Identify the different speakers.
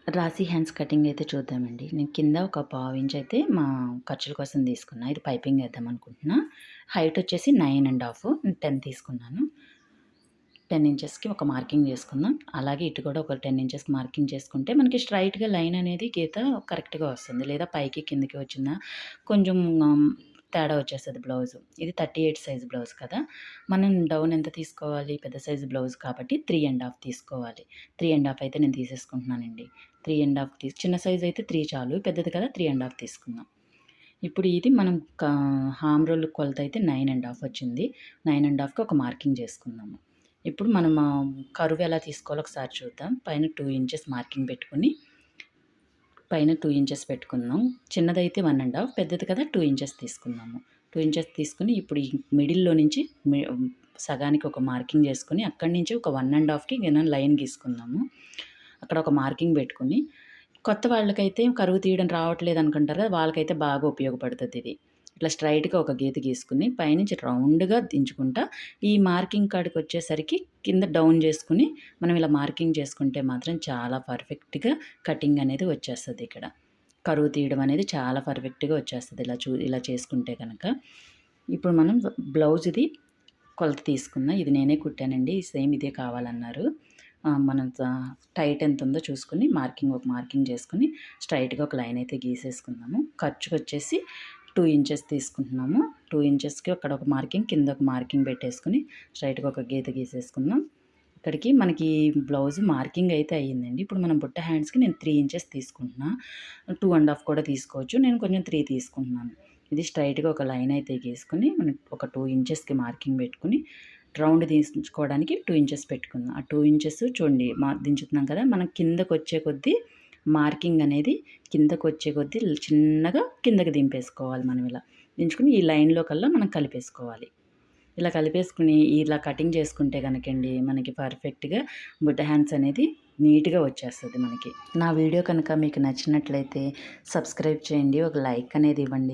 Speaker 1: రాశీ hands cutting అయితే చూద్దామండి. నేను కింద ఒక పావు ఇంచ్ అయితే మా ఖర్చుల కోసం తీసుకున్నా. ఇది పైపింగ్ ఏద్దాం అనుకుంటున్నా. హైట్ వచ్చేసి 9½ 10 తీసుకున్నాను. 10 ఇంచెస్‌కి ఒక మార్కింగ్ చేసుకుందాం. అలాగే ఇటు కూడా ఒక 10 ఇంచెస్‌కి మార్కింగ్ చేసుకుంటే మనకి స్ట్రెయిట్‌గా లైన్ అనేది గీత కరెక్ట్‌గా వస్తుంది. లేదా పైకి కిందకి వచ్చినా కొంచెం తేడా వచ్చేస్తది బ్లౌజు. ఇది 38 సైజ్ బ్లౌజ్ కదా! మనం డౌన్ ఎంత తీసుకోవాలి? పెద్ద సైజు బ్లౌజ్ కాబట్టి 3½ తీసుకోవాలి. 3½ అయితే నేను తీసేసుకుంటున్నానండి. 3½ చిన్న సైజ్ అయితే 3 చాలు. పెద్దది కదా! 3½ తీసుకుందాం. ఇప్పుడు ఇది మనం హామ్ రోల్ కొలత అయితే 9½ వచ్చింది. 9½కి ఒక మార్కింగ్ చేసుకుందాము. ఇప్పుడు మనం కర్వ్ ఎలా తీసుకోవాలో ఒకసారి చూద్దాం. పైన 2 ఇంచెస్ మార్కింగ్ పెట్టుకొని పైన 2 ఇంచెస్ పెట్టుకుందాం. చిన్నదైతే 1½ పెద్దది కదా 2 ఇంచెస్ తీసుకుందాము. 2 ఇంచెస్ తీసుకొని ఇప్పుడు ఈ మిడిల్‌లో నుంచి సగానికి ఒక మార్కింగ్ చేసుకొని అక్కడి నుంచి ఒక 1½కి లైన్ గీసుకుందాము. అక్కడ ఒక మార్కింగ్ పెట్టుకొని కొత్త వాళ్ళకైతే కరువు తీయడం రావట్లేదు అనుకుంటారు కదా! వాళ్ళకైతే బాగా ఉపయోగపడుతదిది. ఇట్లా స్ట్రెయిట్‌గా ఒక గీత గీసుకొని పైనుంచి రౌండ్‌గా దించుకుంటా ఈ మార్కింగ్ కాడికొచ్చేసరికి కింద డౌన్ చేసుకొని మనం ఇలా మార్కింగ్ చేసుకుంటే మాత్రం చాలా పర్ఫెక్ట్‌గా కటింగ్ అనేది వచ్చేస్తది ఇక్కడ. కరువు తీయడం అనేది చాలా పర్ఫెక్ట్‌గా వచ్చేస్తది ఇలా చేసుకుంటే గనక. ఇప్పుడు మనం బ్లౌజ్‌ది కొలత తీసుకుందాం. ఇది నేనే కుట్టానండి. సేమ్ ఇదే కావాలన్నారు. మనం టైట్ ఎంత ఉందో చూసుకొని ఒక మార్కింగ్ చేసుకొని స్ట్రెయిట్‌గా ఒక లైన్ అయితే గీసేసుకుందాము. ఖర్చుకొచ్చేసి 2 ఇంచెస్ తీసుకుంటున్నాము. 2 ఇంచెస్‌కి అక్కడ ఒక మార్కింగ్, కింద ఒక మార్కింగ్ పెట్టేసుకొని స్ట్రెయిట్‌గా ఒక గీత గీసేసుకుందాం. ఇక్కడికి మనకి బ్లౌజ్ మార్కింగ్ అయితే అయ్యిందండి. ఇప్పుడు మనం బుట్ట హ్యాండ్స్‌కి నేను 3 ఇంచెస్ తీసుకుంటున్నా. 2½ కూడా తీసుకోవచ్చు. నేను కొంచెం 3 తీసుకుంటున్నాను. ఇది స్ట్రెయిట్‌గా ఒక లైన్ అయితే గీసుకొని మనం ఒక 2 ఇంచెస్‌కి మార్కింగ్ పెట్టుకొని రౌండ్ తీసుకోవడానికి 2 ఇంచెస్ పెట్టుకుందాం. ఆ 2 ఇంచెస్ చూడండి దించుతున్నాం కదా! మనం కిందకొచ్చే కొద్దీ మార్కింగ్ అనేది కిందకొచ్చే కొద్దీ చిన్నగా కిందకి దింపేసుకోవాలి మనం ఇలా. దించుకొని ఈ లైన్‌లో కల్లా మనం కలిపేసుకోవాలి. ఇలా కలిపేసుకొని ఇలా కటింగ్ చేసుకుంటే గనకండి మనకి పర్ఫెక్ట్‌గా బుట్ట హ్యాండ్స్ అనేది నీట్‌గా వచ్చేస్తది మనకి. నా వీడియో కనుక మీకు నచ్చినట్లయితే సబ్స్క్రైబ్ చేయండి. ఒక లైక్ అనేది ఇవ్వండి.